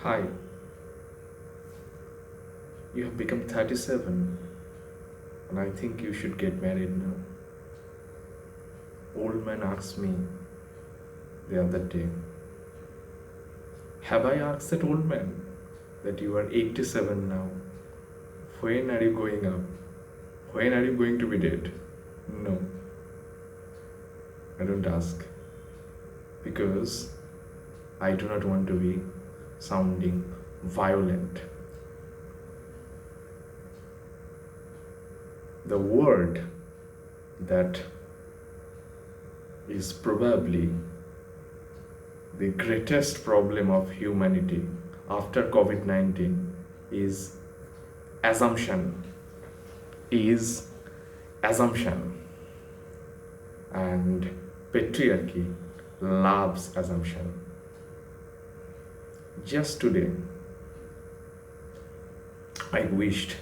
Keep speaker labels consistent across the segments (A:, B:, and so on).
A: Hi, you have become 37 and I think you should get married now. Old man asked me the other day, have I asked that old man that you are 87 now? When are you going up? When are you going to be dead? No, I don't ask because I do not want to be sounding violent. The word that is probably the greatest problem of humanity after COVID-19 is assumption. Is assumption. And patriarchy loves assumption. Just today, I wished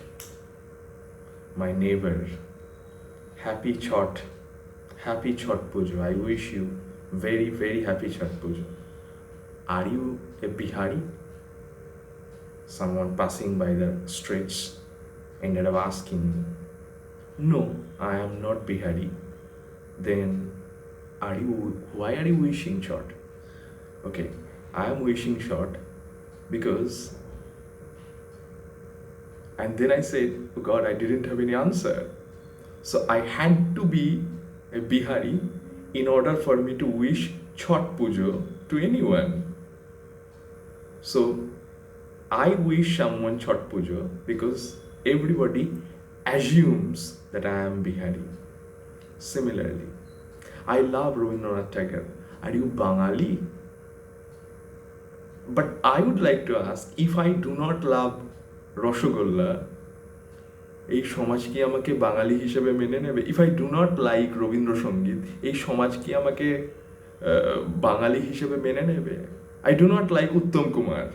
A: my neighbor happy Chhath Puja. I wish you very, very happy Chhath Puja. Are you a Bihari? Someone passing by the streets ended up asking me, no, I am not Bihari. Then why are you wishing Chhath? Okay, I am wishing Chhath because, and then I said, oh God, I didn't have any answer. So I had to be a Bihari in order for me to wish Chhath Puja to anyone. So I wish someone Chhath Puja because everybody assumes that I am Bihari. Similarly, I love Rabindranath Tagore. Are you Bengali? But I would like to ask, if I do not love rasgulla এই সমাজ কি আমাকে বাঙালি হিসেবে মেনে নেবে? If I do not like Rabindrasangeet এই সমাজ কি আমাকে বাঙালি হিসেবে মেনে নেবে? I do not like Uttam Kumar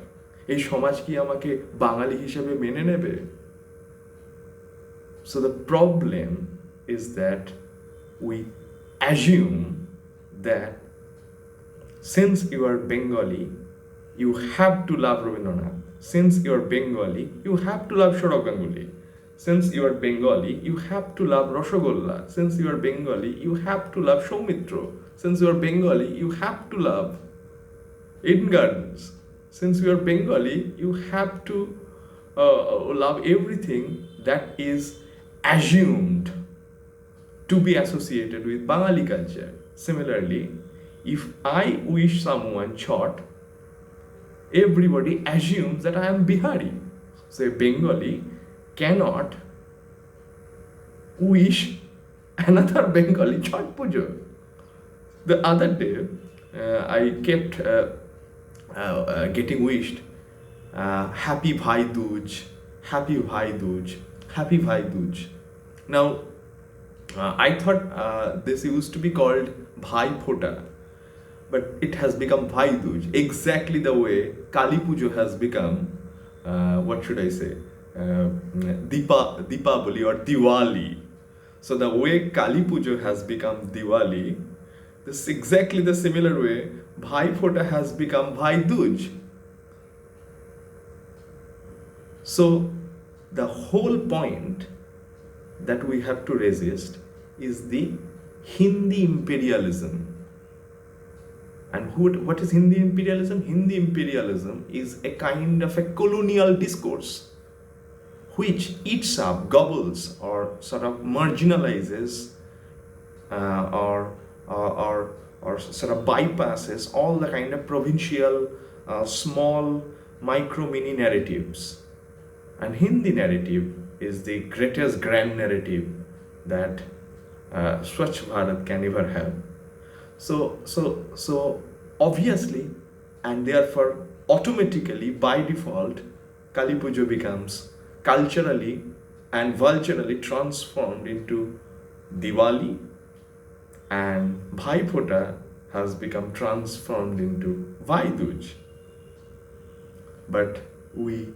A: এই সমাজ কি আমাকে বাঙালি হিসেবে মেনে নেবে? So the problem is that we assume that since you are Bengali, you have to love Rabindranath. Since you are Bengali, you have to love Saurav Ganguly. Since you are Bengali, you have to love Rashogolla. Since you are Bengali, you have to love Soumitra. Since you are Bengali, you have to love Eden Gardens. Since you are Bengali, you have to love everything that is assumed to be associated with Bengali culture. Similarly, if I wish someone Chhath, everybody assumes that I am Bihari. So a Bengali cannot wish another Bengali Chhath Puja. The other day, I kept getting wished Happy Bhai Dooj, Happy Bhai Dooj, Happy Bhai Dooj. Now, I thought this used to be called Bhai Phota, but it has become Bhai Dooj, exactly the way Kali Puja has become, what should I say, Deepavali or Diwali. So the way Kali Puja has become Diwali, this is exactly the similar way Bhai Phota has become Bhai Dooj. So the whole point that we have to resist is the Hindi imperialism. And what is Hindi imperialism? Hindi imperialism is a kind of a colonial discourse which eats up, gobbles, or sort of marginalizes or sort of bypasses all the kind of provincial, small, micro mini narratives. And Hindi narrative is the greatest grand narrative that Swachh Bharat can ever have. So obviously, and therefore automatically by default, Kali Puja becomes culturally and vulturally transformed into Diwali, and Bhai Phota has become transformed into Bhai Dooj. But we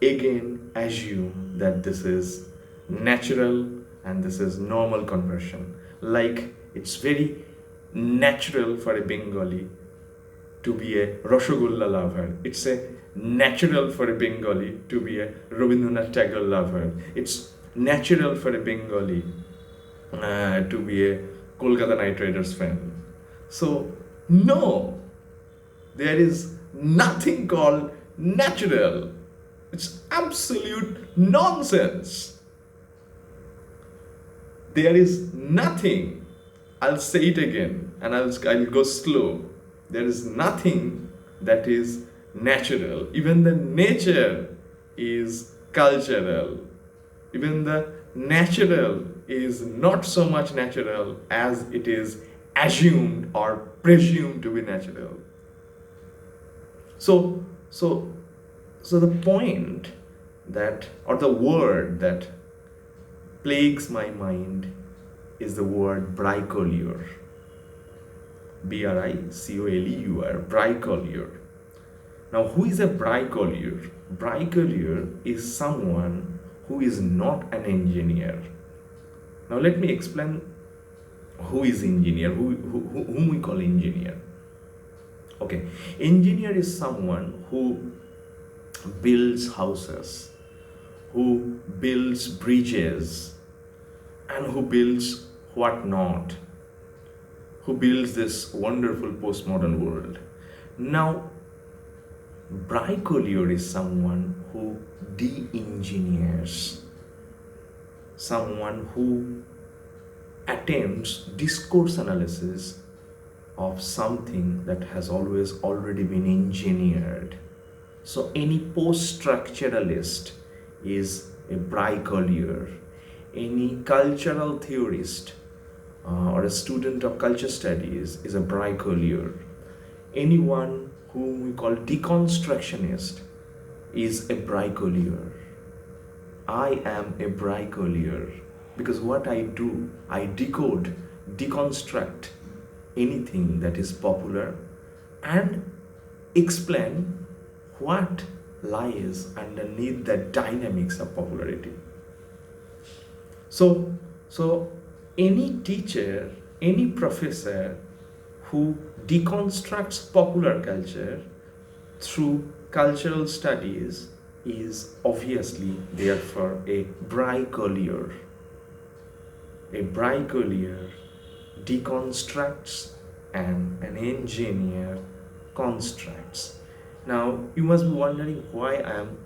A: again assume that this is natural and this is normal conversion. Like it's very natural for a Bengali to be a Rasgulla lover. It's a natural for a Bengali to be a Rabindranath Tagore lover. It's natural for a Bengali to be a Kolkata Knight Riders fan. So, no, there is nothing called natural. It's absolute nonsense. There is nothing. I'll say it again and I'll go slow. There is nothing that is natural. Even the nature is cultural. Even the natural is not so much natural as it is assumed or presumed to be natural. So the point that, or the word that plagues my mind is the word bricoleur. Bricoleur, bricoleur. Now, who is a bricoleur? Bricoleur is someone who is not an engineer. Now, let me explain who is engineer, whom we call engineer. Okay, engineer is someone who builds houses, who builds bridges, and who builds whatnot, who builds this wonderful postmodern world. Now, bricoleur is someone who de-engineers, someone who attempts discourse analysis of something that has always already been engineered. So any post-structuralist is a bricoleur. Any cultural theorist or a student of culture studies is a bricoleur. Anyone whom we call deconstructionist is a bricoleur. I am a bricoleur because what I do, I decode, deconstruct anything that is popular and explain what lies underneath the dynamics of popularity. So any teacher, any professor who deconstructs popular culture through cultural studies is obviously therefore a bricoleur. A bricoleur deconstructs and an engineer constructs. Now you must be wondering why I'm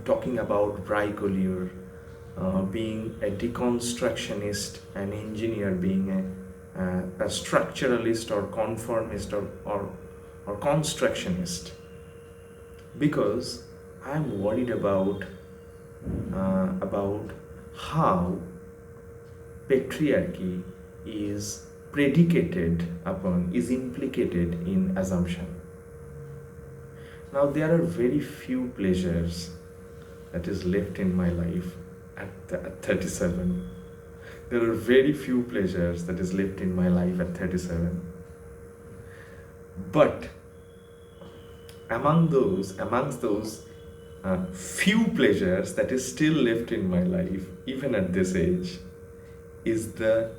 A: talking about bricoleur being a deconstructionist, an engineer being a structuralist or conformist or constructionist. Because I'm worried about how patriarchy is predicated upon, is implicated in assumption. Now there are very few pleasures that is left in my life at 37. There are very few pleasures that is left in my life at 37. But amongst those few pleasures that is still left in my life, even at this age, is the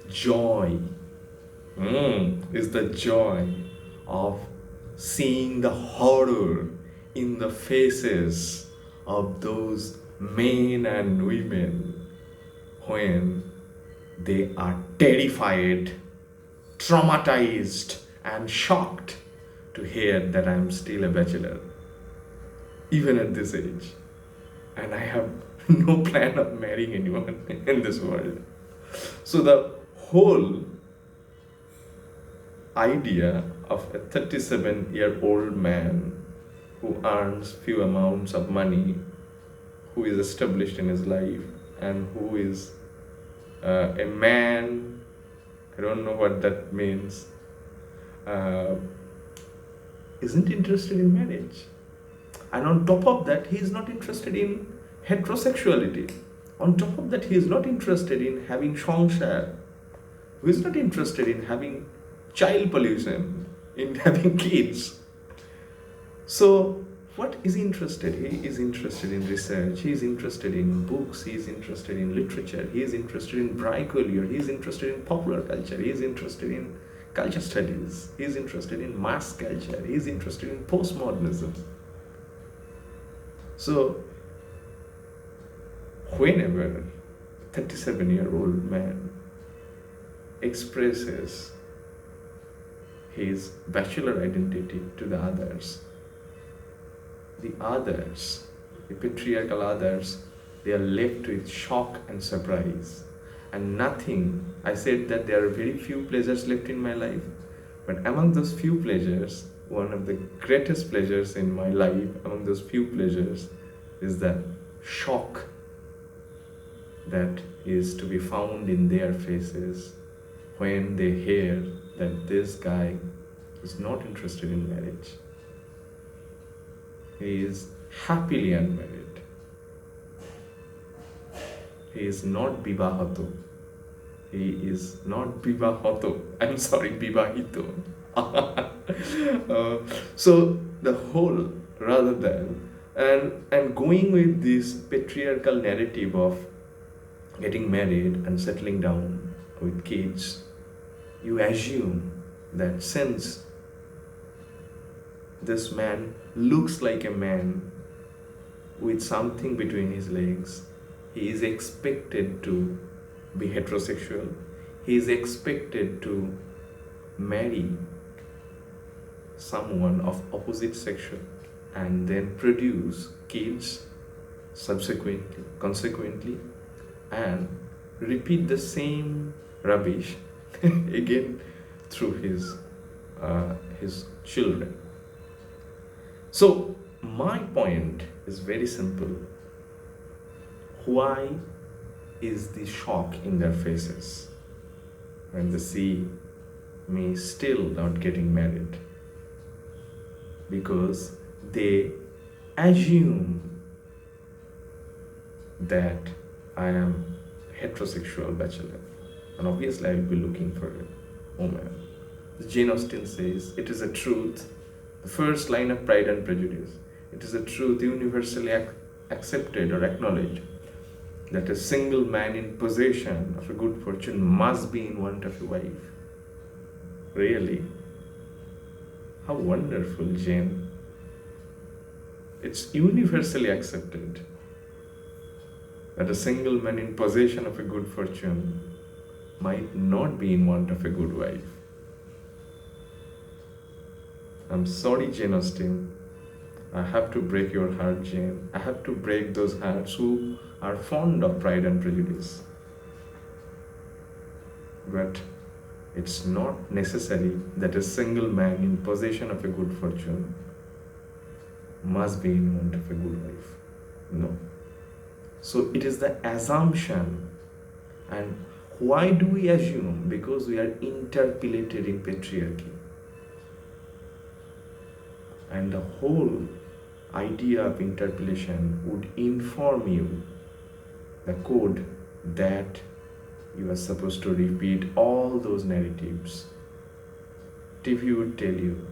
A: joy, of seeing the horror in the faces of those men and women when they are terrified, traumatized, and shocked to hear that I am still a bachelor, even at this age, and I have no plan of marrying anyone in this world. So the whole idea of a 37-year-old man who earns few amounts of money, who is established in his life, and who is a man, I don't know what that means, isn't interested in marriage. And on top of that, he is not interested in heterosexuality. On top of that, he is not interested in having সংসার. He is not interested in having child pollution, in having kids. So what is he interested? He is interested in research, he is interested in books, he is interested in literature, he is interested in bricoleur, he is interested in popular culture, he is interested in culture studies, he's interested in mass culture, he's interested in postmodernism. So, whenever 37-year-old man expresses his bachelor identity to the others, the patriarchal others, they are left with shock and surprise. And nothing, I said that there are very few pleasures left in my life, but among those few pleasures, one of the greatest pleasures in my life, among those few pleasures, is the shock that is to be found in their faces when they hear that this guy is not interested in marriage. He is happily unmarried. He is not bibahato. He is not bibahato. I'm sorry, bibahito. So the whole, rather than, and going with this patriarchal narrative of getting married and settling down with kids, you assume that since this man looks like a man with something between his legs, he is expected to be heterosexual. He is expected to marry someone of opposite sex and then produce kids consequently, and repeat the same rubbish again through his children. So my point is very simple. Why is the shock in their faces when they see me still not getting married? Because they assume that I am heterosexual bachelor, and obviously I will be looking for a woman. Jane Austen says, it is a truth, the first line of Pride and Prejudice, it is a truth universally accepted or acknowledged that a single man in possession of a good fortune must be in want of a wife. Really? How wonderful, Jane. It's universally accepted that a single man in possession of a good fortune might not be in want of a good wife. I'm sorry, Jane Austen. I have to break your heart, Jane. I have to break those hearts who are fond of Pride and Prejudice. But it's not necessary that a single man in possession of a good fortune must be in want of a good wife. No. So it is the assumption. And why do we assume? Because we are interpellated in patriarchy. And the whole idea of interpellation would inform you the code that you are supposed to repeat all those narratives. TV would tell you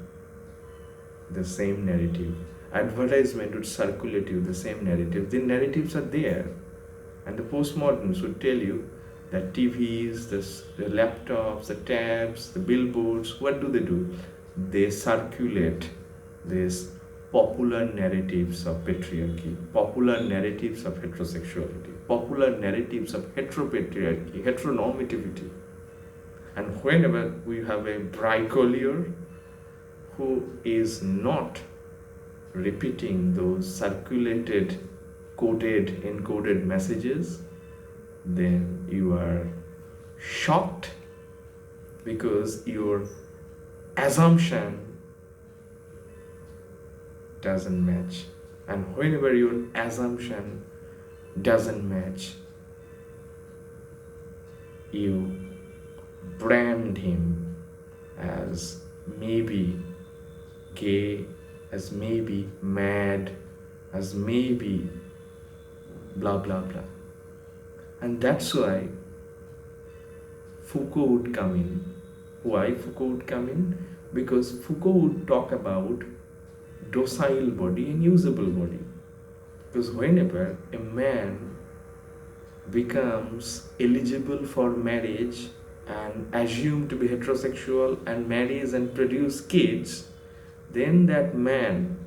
A: the same narrative. Advertisement would circulate you the same narrative. The narratives are there. And the postmoderns would tell you that TVs, the laptops, the tabs, the billboards, what do? They circulate these popular narratives of patriarchy, popular narratives of heterosexuality, popular narratives of heteropatriarchy, heteronormativity. And whenever we have a Bricoleur who is not repeating those circulated, coded, encoded messages, then you are shocked because your assumption doesn't match. And whenever your assumption doesn't match, you brand him as maybe gay, as maybe mad, as maybe blah blah blah. And that's why Foucault would come in. Why Foucault would come in? Because Foucault would talk about docile body and usable body. Because whenever a man becomes eligible for marriage, and assume to be heterosexual and marries and produce kids, then that man,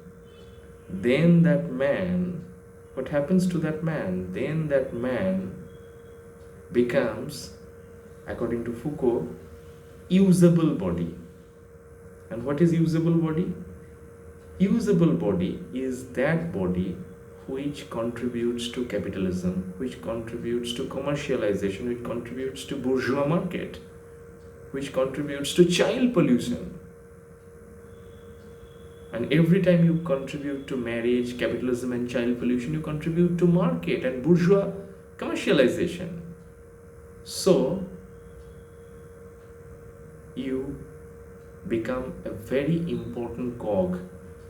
A: what happens to that man? Then that man becomes, according to Foucault, usable body. And what is usable body? Usable body is that body which contributes to capitalism, which contributes to commercialization, which contributes to bourgeois market, which contributes to child pollution. And every time you contribute to marriage, capitalism and child pollution, you contribute to market and bourgeois commercialization. So you become a very important cog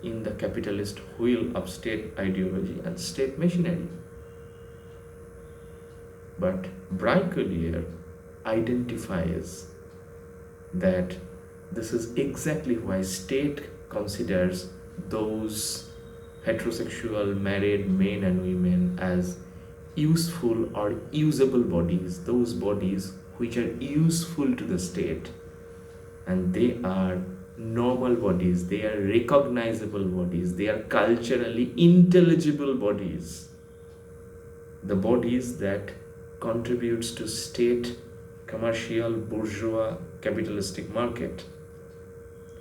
A: in the capitalist wheel of state ideology and state machinery. But Bricoleur identifies that this is exactly why state considers those heterosexual married men and women as useful or usable bodies, those bodies which are useful to the state, and they are normal bodies, they are recognizable bodies, they are culturally intelligible bodies, the bodies that contributes to state commercial bourgeois capitalistic market.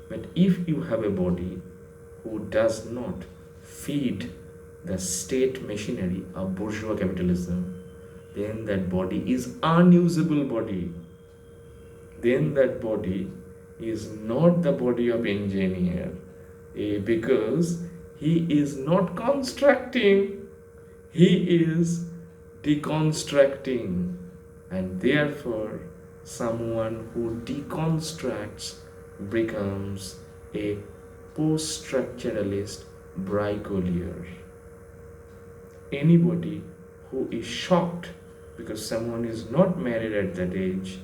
A: But if you have a body who does not feed the state machinery of bourgeois capitalism, then that body is unusable body. Then that body is not the body of engineer, because he is not constructing, he is deconstructing, and therefore someone who deconstructs becomes a post-structuralist bricoleur. Anybody who is shocked because someone is not married at that age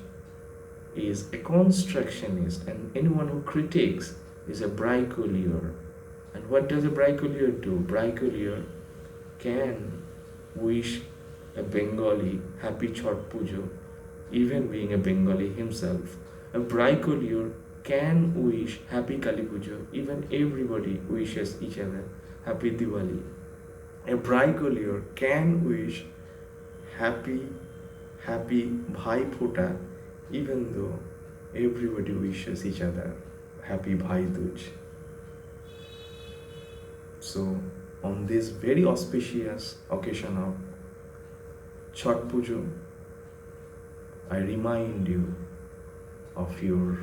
A: is a constructionist, and anyone who critiques is a bricoleur. And what does a bricoleur do? Bricoleur can wish a Bengali happy Chhath Puja, even being a Bengali himself. A bricoleur can wish happy Kali Puja, even everybody wishes each other happy Diwali. A bricoleur can wish happy Bhai Phota, even though everybody wishes each other happy Bhai Dooj. So on this very auspicious occasion of Chhath Puja, I remind you of your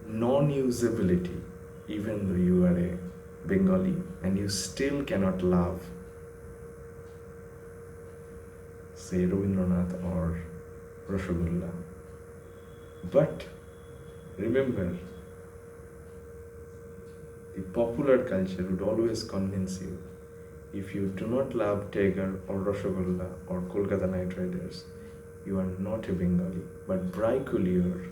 A: non-usability, even though you are a Bengali and you still cannot love, say, Rabindranath or Rasgulla. But remember, the popular culture would always convince you, if you do not love Tiger or Rasgulla or Kolkata Knight Riders, you are not a Bengali. But bricoleur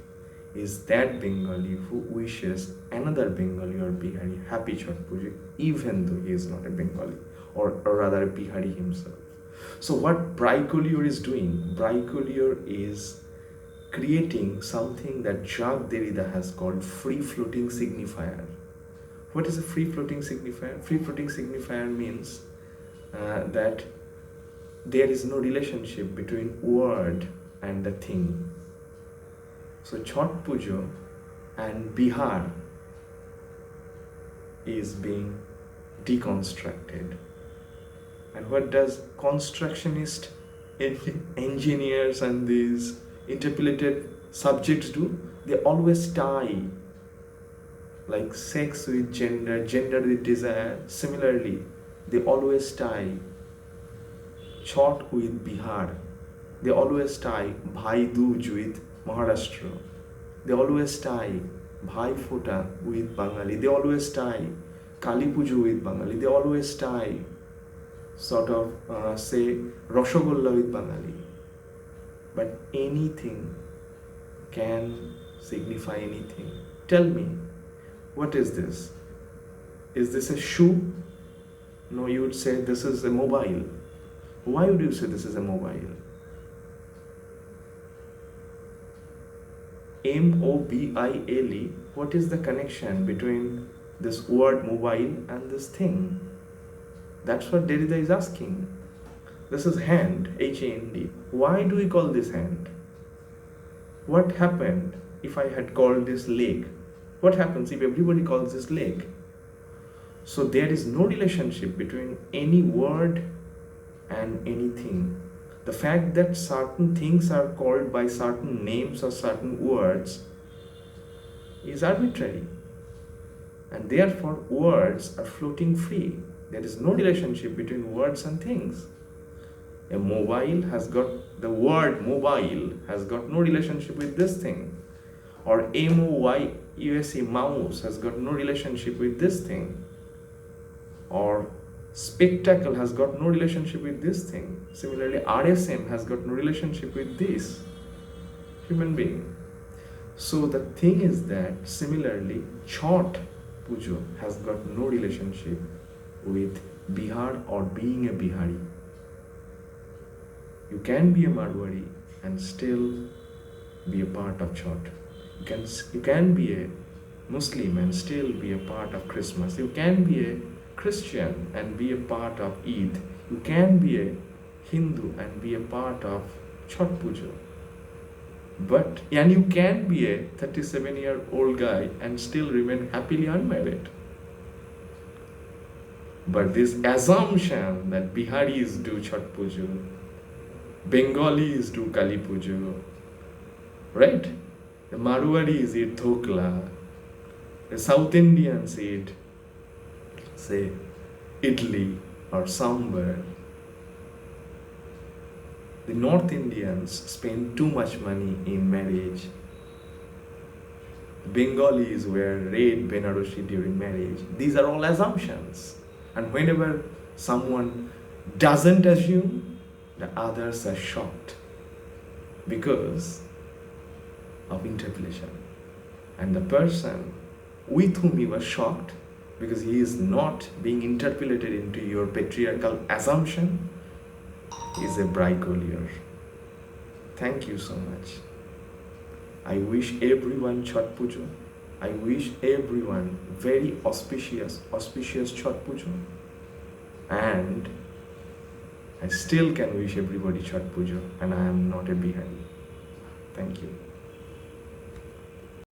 A: is that Bengali who wishes another Bengali or Bihari happy Chhath Puja, even though he is not a Bengali, or rather a Bihari himself. So what bricoleur is doing? Bricoleur is creating something that Jacques Derrida has called free-floating signifier. What is a free-floating signifier? Free-floating signifier means that there is no relationship between word and the thing. So Chhath Puja and Bihar is being deconstructed. And what does constructionist engineers and these interpolated subjects do? They always tie like sex with gender, gender with desire. Similarly, they always tie Chhath with Bihar. They always tie Bhai Dooj with Maharashtra. They always tie Bhai Phota with Bengali. They always tie Kali Puja with Bengali. They always tie sort of say Rasgulla with Bengali. But anything can signify anything. Tell me, what is this? Is this a shoe? No, you would say this is a mobile. Why would you say this is a mobile? mobile. What is the connection between this word mobile and this thing? That's what Derrida is asking. This is hand, Hand. Why do we call this hand? What happened if I had called this leg? What happens if everybody calls this leg? So there is no relationship between any word and anything. The fact that certain things are called by certain names or certain words is arbitrary. And therefore words are floating free. There is no relationship between words and things. A mobile has got, the word mobile has got no relationship with this thing. Or MOYUSE, mouse, has got no relationship with this thing. Or spectacle has got no relationship with this thing. Similarly, RSM has got no relationship with this human being. So the thing is that similarly, Chhath Puja has got no relationship with Bihar or being a Bihari. You can be a Marwari and still be a part of Chhath. You can be a Muslim and still be a part of Christmas. You can be a Christian and be a part of Eid. You can be a Hindu and be a part of Chhath Puja. And you can be a 37-year-old guy and still remain happily unmarried. But this assumption that Biharis do Chhath Puja, Bengalis do Kali Puja, right? The Marwaris eat dhokla, the South Indians eat, say, idli or sambar. The North Indians spend too much money in marriage. The Bengalis wear red Benarosi during marriage. These are all assumptions. And whenever someone doesn't assume, the others are shocked because of interpolation. And the person with whom he was shocked, because he is not being interpolated into your patriarchal assumption, is a Bricoleur. Thank you so much. I wish everyone Chhath Puja. I wish everyone very auspicious Chhath Puja. And I still can wish everybody Chhath Puja, and I am not a Bihari. Thank you.